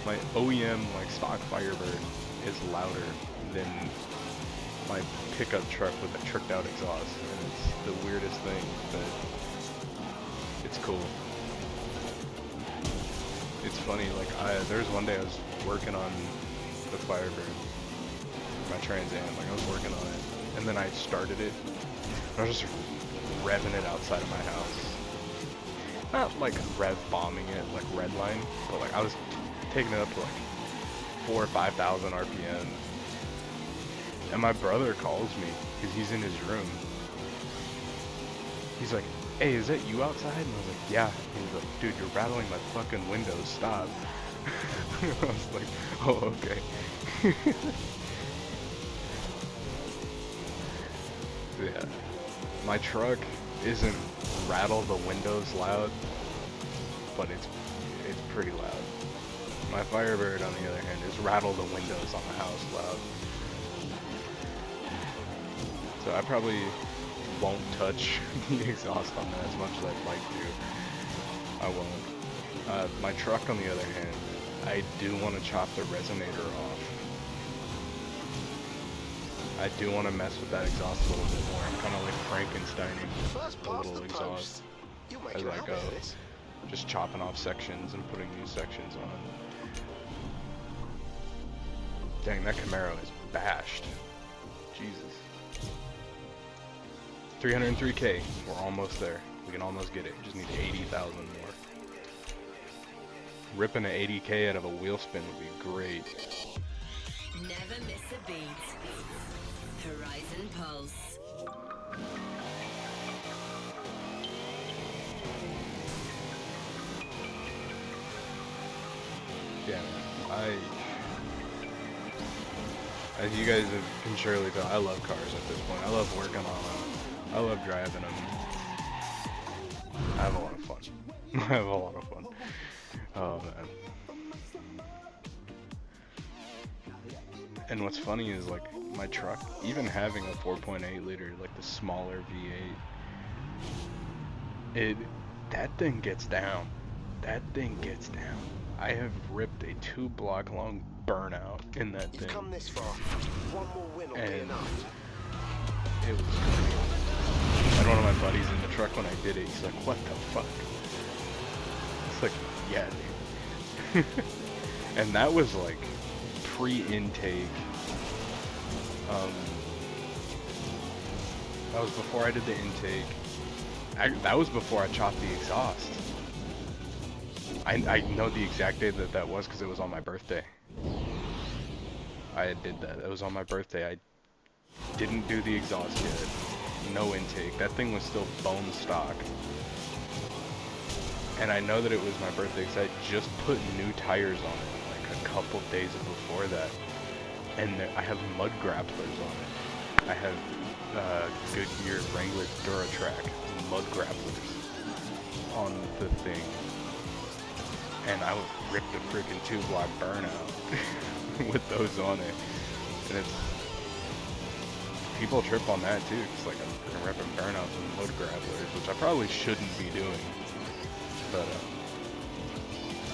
[SPEAKER 1] My OEM like stock Firebird is louder than my pickup truck with a tricked out exhaust, and it's the weirdest thing, but it's cool. It's funny, like there was one day I was working on the Firebird, my Trans Am, like I was working on it, and then I started it, and I was just revving it outside of my house. Not like rev bombing it like redline, but like I was taking it up to like 4,000 or 5,000 RPM. And my brother calls me because he's in his room. He's like, "Hey, is that you outside?" And I was like, "Yeah." And he's like, "Dude, you're rattling my fucking windows. Stop." I was like, "Oh, okay." Yeah. My truck isn't rattle the windows loud, but it's pretty loud. My Firebird, on the other hand, is rattle the windows on the house loud. So I probably won't touch the exhaust on that as much as I'd like to. I won't. My truck, on the other hand, I do want to chop the resonator off. I do want to mess with that exhaust a little bit more. I'm kind of like Frankensteining a little exhaust as I go. Just chopping off sections and putting new sections on. Dang, that Camaro is bashed. Jesus. 303K. We're almost there. We can almost get it. Just need 80,000 more. Ripping an 80K out of a wheel spin would be great.
[SPEAKER 2] Never miss a beat. Horizon Pulse.
[SPEAKER 1] Yeah, man. As you guys can surely tell, I love cars at this point. I love working on them. I love driving them. I have a lot of fun. I have a lot of fun. Oh, man. And what's funny is, like, my truck, even having a 4.8 liter, like the smaller V8, that thing gets down. That thing gets down. I have ripped a 2-block long burnout in that thing.
[SPEAKER 4] You've come this far. One more win will be enough.
[SPEAKER 1] It was crazy. And one of my buddies in the truck when I did it, he's like, "What the fuck?" It's like, yeah, dude. And that was like pre-intake. That was before I did the intake. That was before I chopped the exhaust. I know the exact day that was because it was on my birthday. I did that. It was on my birthday. I didn't do the exhaust yet. No intake. That thing was still bone stock. And I know that it was my birthday because I just put new tires on it like a couple days before that. And I have mud grapplers on it. I have Goodyear Wrangler Duratrack mud grapplers on the thing. And I ripped a freaking 2-block burnout with those on it. And it's... people trip on that too, because like I'm ripping burnouts with mud grapplers, which I probably shouldn't be doing. But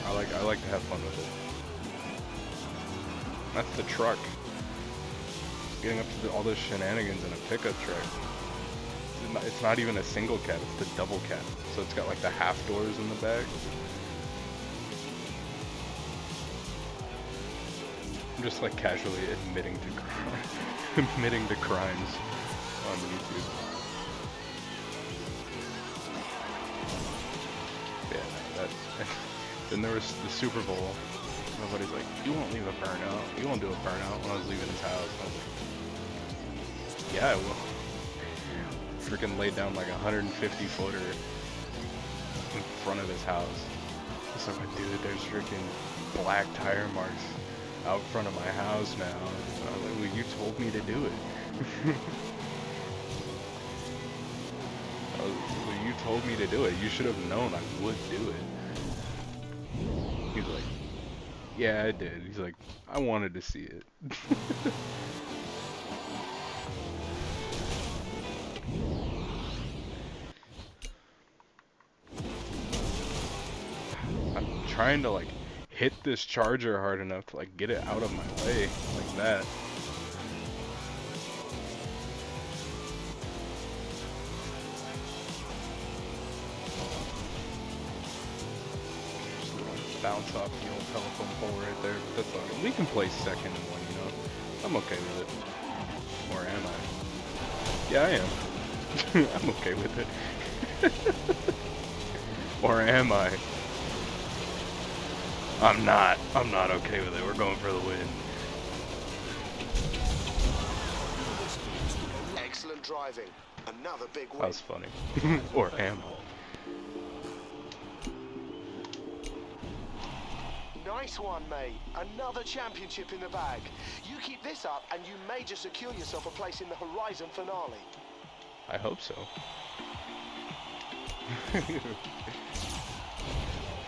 [SPEAKER 1] I like to have fun with it. That's the truck. Getting up to all those shenanigans in a pickup truck. It's not even a single cab, it's the double cab. So it's got like the half doors in the back. I'm just like casually admitting to crimes on YouTube. Yeah, then there was the Super Bowl. Everybody's like, "You won't leave a burnout. You won't do a burnout." When I was leaving his house, I was like, "Yeah, I will." Freaking laid down like 150 footer in front of his house. So I'm like, "Dude, there's freaking black tire marks out front of my house now." And I was like, "Well, you told me to do it." Well, you told me to do it. You should have known I would do it. He's like, "Yeah, I did." He's like, "I wanted to see it." I'm trying to like hit this charger hard enough to like get it out of my way like that. bounce off the old telephone pole right there, but that's all good. We can play second and one, you know. I'm okay with it. Or am I? Yeah, I am. I'm okay with it. Or am I? I'm not. I'm not okay with it. We're going for the win.
[SPEAKER 4] Excellent driving. Another big win.
[SPEAKER 1] That was funny. Or am I?
[SPEAKER 4] Nice one, mate. Another championship in the bag. You keep this up and you may just secure yourself a place in the Horizon finale.
[SPEAKER 1] I hope so.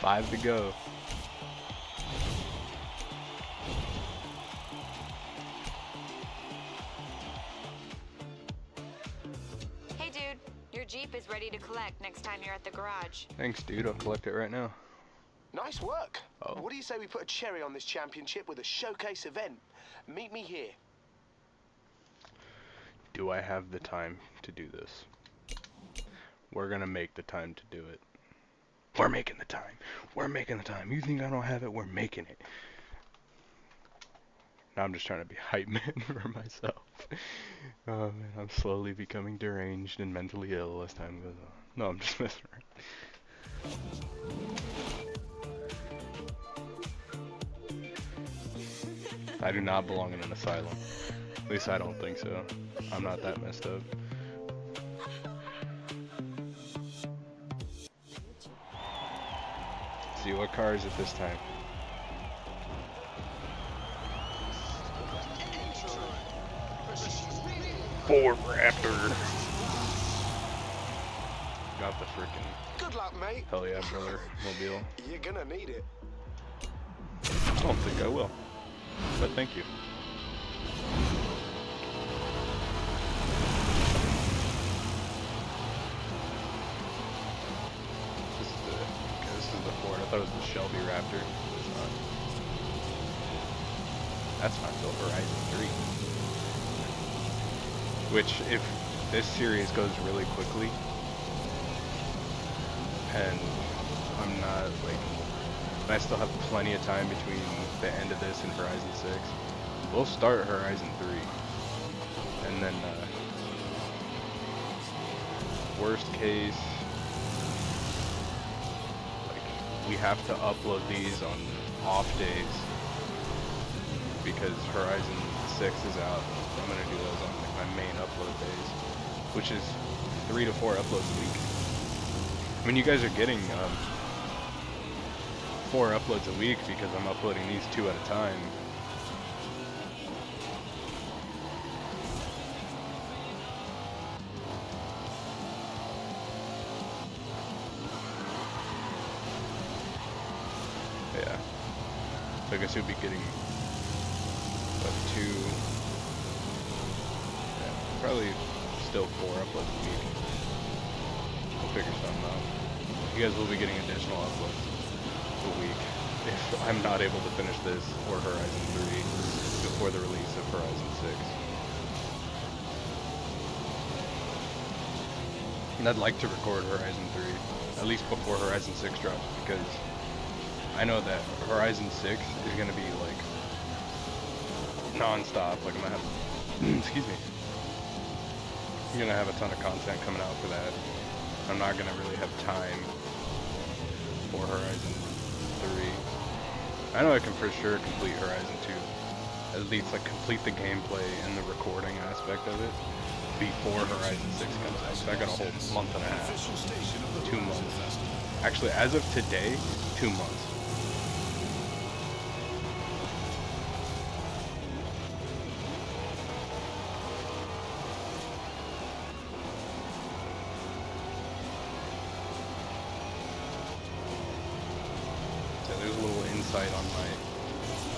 [SPEAKER 1] 5 to go.
[SPEAKER 6] Hey, dude. Your Jeep is ready to collect next time you're at the garage.
[SPEAKER 1] Thanks, dude. I'll collect it right now.
[SPEAKER 4] Nice work.
[SPEAKER 1] Oh.
[SPEAKER 4] What do you say we put a cherry on this championship with a showcase event? Meet me here.
[SPEAKER 1] Do I have the time to do this? We're gonna make the time to do it. We're making the time. We're making the time. You think I don't have it? We're making it. Now I'm just trying to be hype man for myself. Oh man, I'm slowly becoming deranged and mentally ill as time goes on. No, I'm just messing around. I do not belong in an asylum. At least I don't think so. I'm not that messed up. Let's see, what car is it this time? Ford Raptor. Got the freaking
[SPEAKER 4] Good luck, mate.
[SPEAKER 1] hell yeah, brother mobile.
[SPEAKER 4] You're gonna need it.
[SPEAKER 1] I don't think I will, but thank you. This is the Ford. I thought it was the Shelby Raptor. It's not. That's not built Horizon 3. Which, if this series goes really quickly, and I'm not like, and I still have plenty of time between the end of this and Horizon 6, we'll start Horizon 3, and then worst case, like, we have to upload these on off days because Horizon 6 is out. I'm gonna do those on like, my main upload days, which is 3 to 4 uploads a week. I mean, you guys are getting 4 uploads a week because I'm uploading these 2 at a time. Yeah. So I guess you'll be getting what, 2, yeah, probably still 4 uploads a week. We'll figure something out. You guys will be getting additional uploads a week if I'm not able to finish this or Horizon 3 before the release of Horizon 6. And I'd like to record Horizon 3 at least before Horizon 6 drops, because I know that Horizon 6 is going to be like non-stop. Like, I'm going to have excuse me, I'm going to have a ton of content coming out for that. I'm not going to really have time for Horizon 3. I know I can for sure complete Horizon 2. At least like complete the gameplay and the recording aspect of it before Horizon 6 comes out. So I got a whole month and a half. 2 months. Actually, as of today, 2 months. There's a little insight on my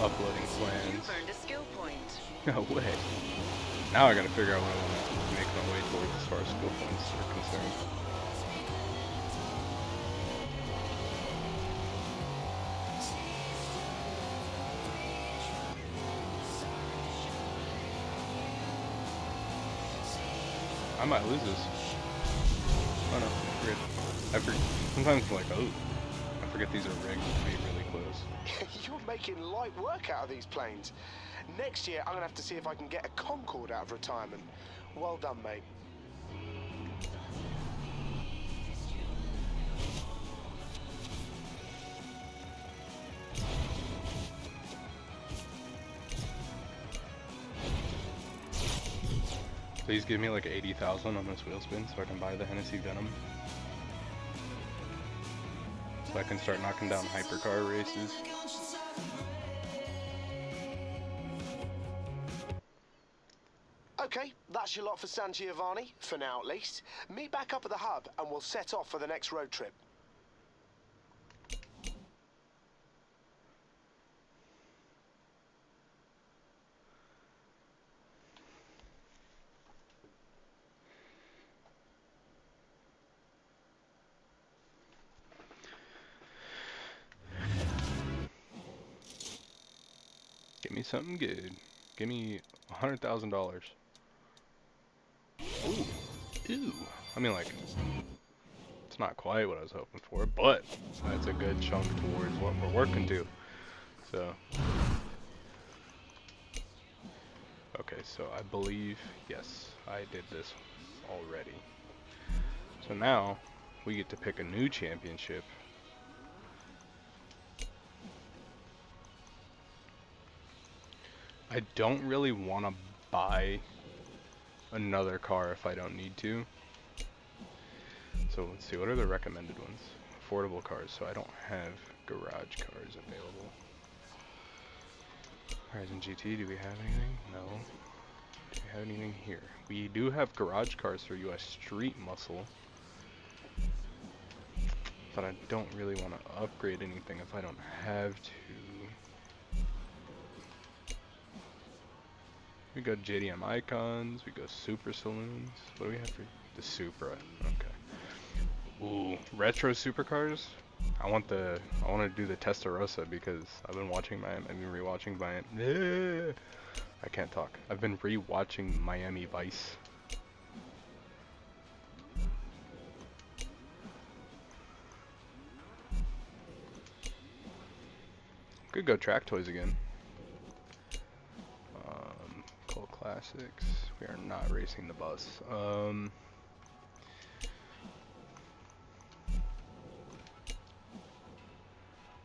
[SPEAKER 1] uploading plans.
[SPEAKER 3] You've earned a skill point.
[SPEAKER 1] No way. Now I gotta figure out what I want to make my way towards as far as skill points are concerned. I might lose this. Oh no, weird. Sometimes I'm like, oh, I forget these are rigged to be really close.
[SPEAKER 4] You're making light work out of these planes. Next year, I'm gonna have to see if I can get a Concorde out of retirement. Well done, mate.
[SPEAKER 1] Please give me like 80,000 on this wheel spin so I can buy the Hennessy Venom. So I can start knocking down hypercar races.
[SPEAKER 4] Okay, that's your lot for San Giovanni, for now at least. Meet back up at the hub and we'll set off for the next road trip.
[SPEAKER 1] Give me something good. Give me $100,000. Ooh. Ew. I mean, like, it's not quite what I was hoping for, but that's a good chunk towards what we're working to. So, okay, so I believe, yes, I did this already. So now, we get to pick a new championship. I don't really want to buy another car if I don't need to. So let's see, what are the recommended ones? Affordable cars, so I don't have garage cars available. Horizon GT, do we have anything? No. Do we have anything here? We do have garage cars for US Street Muscle. But I don't really want to upgrade anything if I don't have to. We got JDM Icons, we go Super Saloons. What do we have for the Supra? Okay. Ooh, retro supercars? I want to do the Testarossa because I've been rewatching Miami. I can't talk. I've been rewatching Miami Vice. Could go Track Toys again. Cold Classics. We are not racing the bus.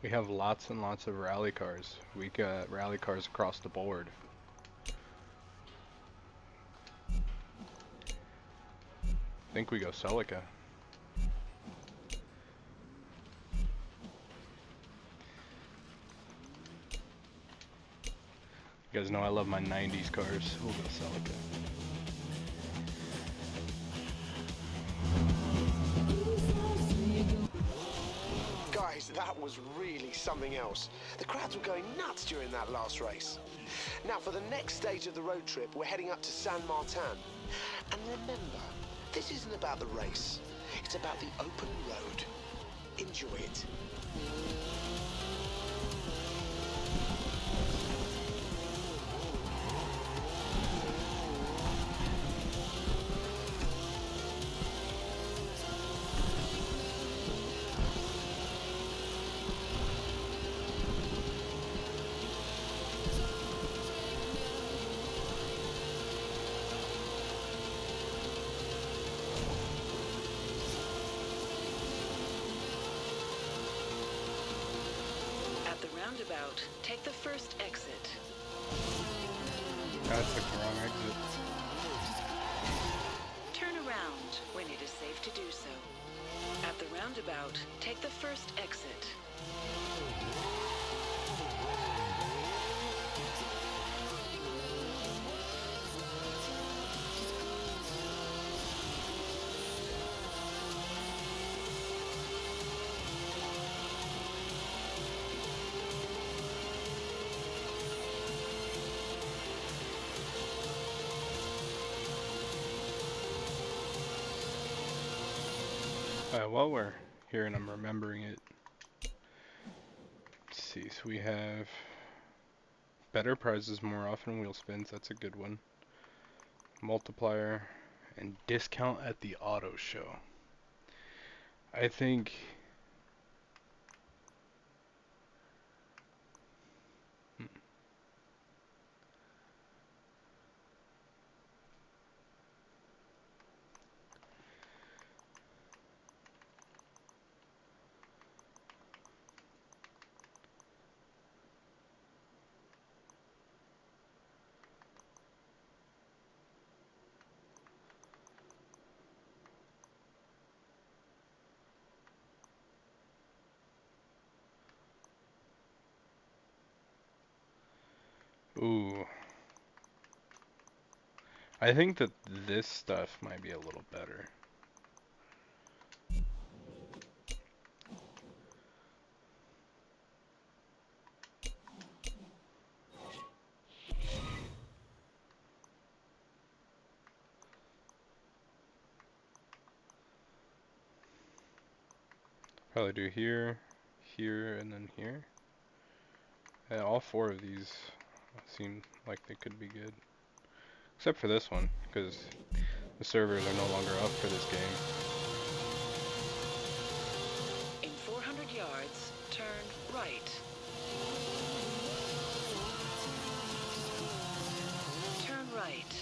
[SPEAKER 1] We have lots and lots of rally cars. We got rally cars across the board. I think we go Celica. You guys know I love my 90s cars. We'll go Celica.
[SPEAKER 4] Guys, that was really something else. The crowds were going nuts during that last race. Now, for the next stage of the road trip, we're heading up to San Martin. And remember, this isn't about the race. It's about the open road. Enjoy it.
[SPEAKER 3] Roundabout, take the first exit.
[SPEAKER 1] That's the wrong exit.
[SPEAKER 3] Turn around when it is safe to do so. At the roundabout, take the first exit.
[SPEAKER 1] While we're here and I'm remembering it, let's see, so we have better prizes more often wheel spins, that's a good one. Multiplier and discount at the auto show. I think Ooh. I think that this stuff might be a little better. Probably do here, here, and then here. Yeah, all four of these seem like they could be good. Except for this one, because the servers are no longer up for this game.
[SPEAKER 3] In 400 yards, turn right. Turn right.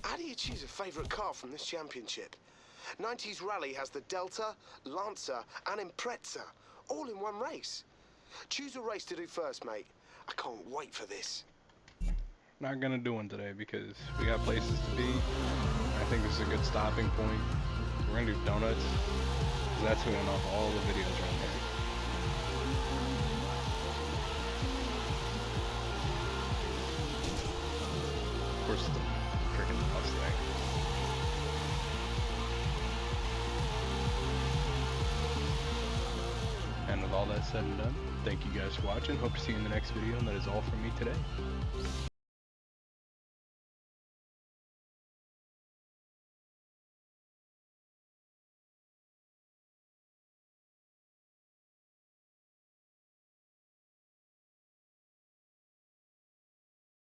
[SPEAKER 4] How do you choose a favourite car from this championship? 90s Rally has the Delta, Lancer and Impreza, all in one race. Choose a race to do first, mate. I can't wait for this.
[SPEAKER 1] Not gonna do one today because we got places to be. I think this is a good stopping point. We're gonna do donuts, because that's gonna end off all the videos right there. Of course, the freaking Mustang. And with all that said and done, thank you guys for watching. Hope to see you in the next video, and that is all from me today.